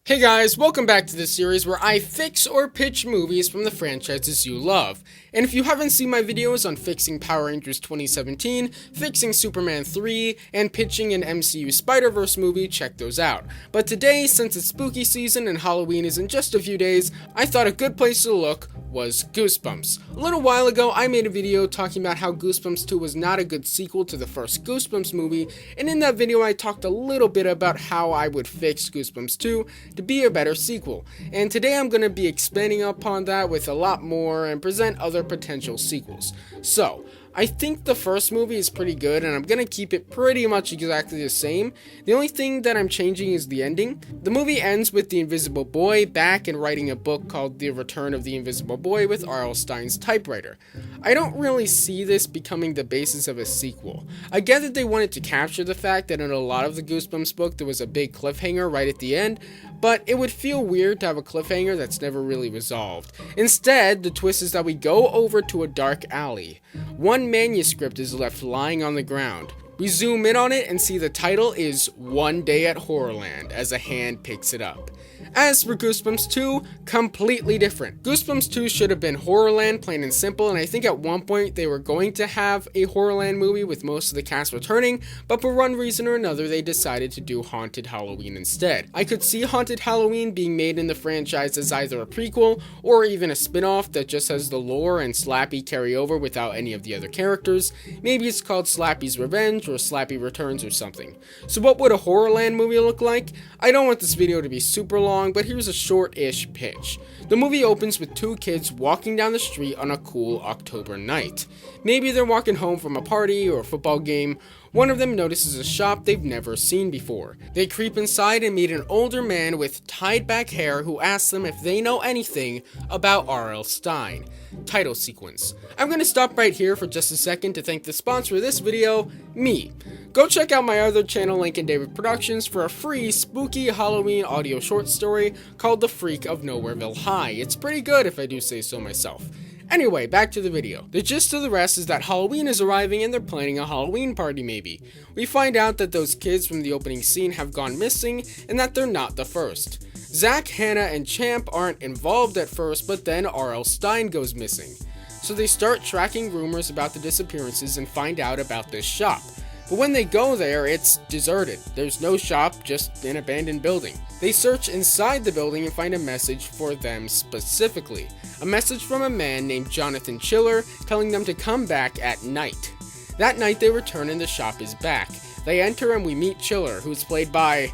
Hey guys, welcome back to this series where I fix or pitch movies from the franchises you love. And if you haven't seen my videos on fixing Power Rangers 2017, fixing Superman 3, and pitching an MCU Spider-Verse movie, check those out. But today, since it's spooky season and Halloween is in just a few days, I thought a good place to look was Goosebumps. A little while ago, I made a video talking about how Goosebumps 2 was not a good sequel to the first Goosebumps movie, and in that video I talked a little bit about how I would fix Goosebumps 2 to be a better sequel. And today I'm going to be expanding upon that with a lot more and present other potential sequels. So, I think the first movie is pretty good and I'm going to keep it pretty much exactly the same. The only thing that I'm changing is the ending. The movie ends with the Invisible Boy back and writing a book called The Return of the Invisible Boy with R.L. Stine's typewriter. I don't really see this becoming the basis of a sequel. I get that they wanted to capture the fact that in a lot of the Goosebumps book there was a big cliffhanger right at the end, but it would feel weird to have a cliffhanger that's never really resolved. Instead, the twist is that we go over to a dark alley. One manuscript is left lying on the ground. We zoom in on it and see the title is One Day at Horrorland as a hand picks it up. As for Goosebumps 2, completely different. Goosebumps 2 should have been Horrorland, plain and simple, and I think at one point they were going to have a Horrorland movie with most of the cast returning, but for one reason or another they decided to do Haunted Halloween instead. I could see Haunted Halloween being made in the franchise as either a prequel or even a spin-off that just has the lore and Slappy carry over without any of the other characters. Maybe it's called Slappy's Revenge or Slappy Returns or something. So what would a Horrorland movie look like? I don't want this video to be super long, but here's a short-ish pitch. The movie opens with two kids walking down the street on a cool October night. Maybe they're walking home from a party or a football game. One of them notices a shop they've never seen before. They creep inside and meet an older man with tied back hair who asks them if they know anything about R.L. Stine. Title sequence. I'm going to stop right here for just a second to thank the sponsor of this video, me. Go check out my other channel, Lincoln David Productions, for a free spooky Halloween audio short story called The Freak of Nowhereville High. It's pretty good if I do say so myself. Anyway, back to the video. The gist of the rest is that Halloween is arriving and they're planning a Halloween party maybe. We find out that those kids from the opening scene have gone missing and that they're not the first. Zach, Hannah, and Champ aren't involved at first, but then R.L. Stine goes missing. So they start tracking rumors about the disappearances and find out about this shop. But when they go there, it's deserted. There's no shop, just an abandoned building. They search inside the building and find a message for them specifically. A message from a man named Jonathan Chiller telling them to come back at night. That night they return and the shop is back. They enter and we meet Chiller, who's played by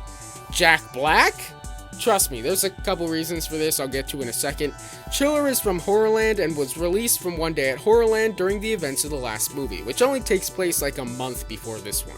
Jack Black? Trust me, there's a couple reasons for this I'll get to in a second. Chiller is from Horrorland and was released from One Day at Horrorland during the events of the last movie, which only takes place like a month before this one.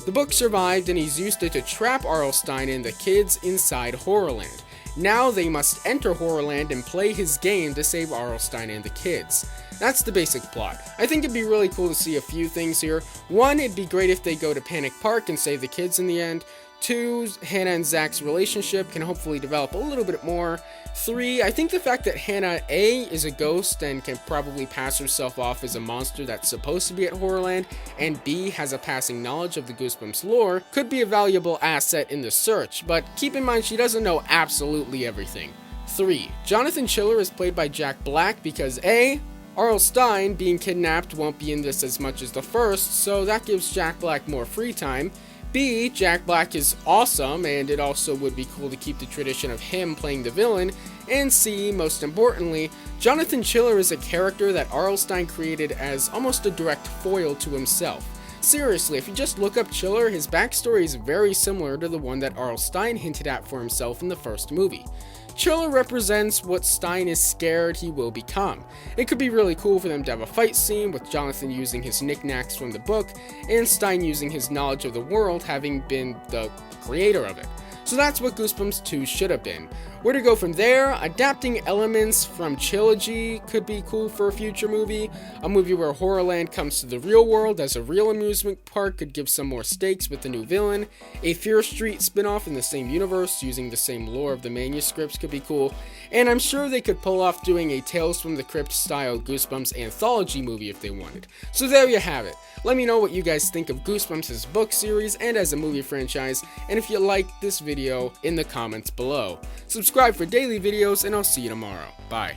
The book survived and he's used it to trap R.L. Stine and the kids inside Horrorland. Now they must enter Horrorland and play his game to save R.L. Stine and the kids. That's the basic plot. I think it'd be really cool to see a few things here. One, it'd be great if they go to Panic Park and save the kids in the end. 2, Hannah and Zach's relationship can hopefully develop a little bit more. 3, I think the fact that Hannah A is a ghost and can probably pass herself off as a monster that's supposed to be at Horrorland, and B has a passing knowledge of the Goosebumps lore could be a valuable asset in the search, but keep in mind she doesn't know absolutely everything. 3, Jonathan Chiller is played by Jack Black because A, R.L. Stine being kidnapped won't be in this as much as the first, so that gives Jack Black more free time. B, Jack Black is awesome, and it also would be cool to keep the tradition of him playing the villain. And C, most importantly, Jonathan Chiller is a character that R.L. Stine created as almost a direct foil to himself. Seriously, if you just look up Chiller, his backstory is very similar to the one that R.L. Stine hinted at for himself in the first movie. Chiller represents what Stine is scared he will become. It could be really cool for them to have a fight scene with Jonathan using his knickknacks from the book and Stine using his knowledge of the world, having been the creator of it. So that's what Goosebumps 2 should have been. Where to go from there? Adapting elements from Trilogy could be cool for a future movie. A movie where Horrorland comes to the real world as a real amusement park could give some more stakes with the new villain. A Fear Street spinoff in the same universe using the same lore of the manuscripts could be cool. And I'm sure they could pull off doing a Tales from the Crypt style Goosebumps anthology movie if they wanted. So there you have it. Let me know what you guys think of Goosebumps as a book series and as a movie franchise. And if you liked this video, video in the comments below. Subscribe for daily videos, and I'll see you tomorrow. Bye.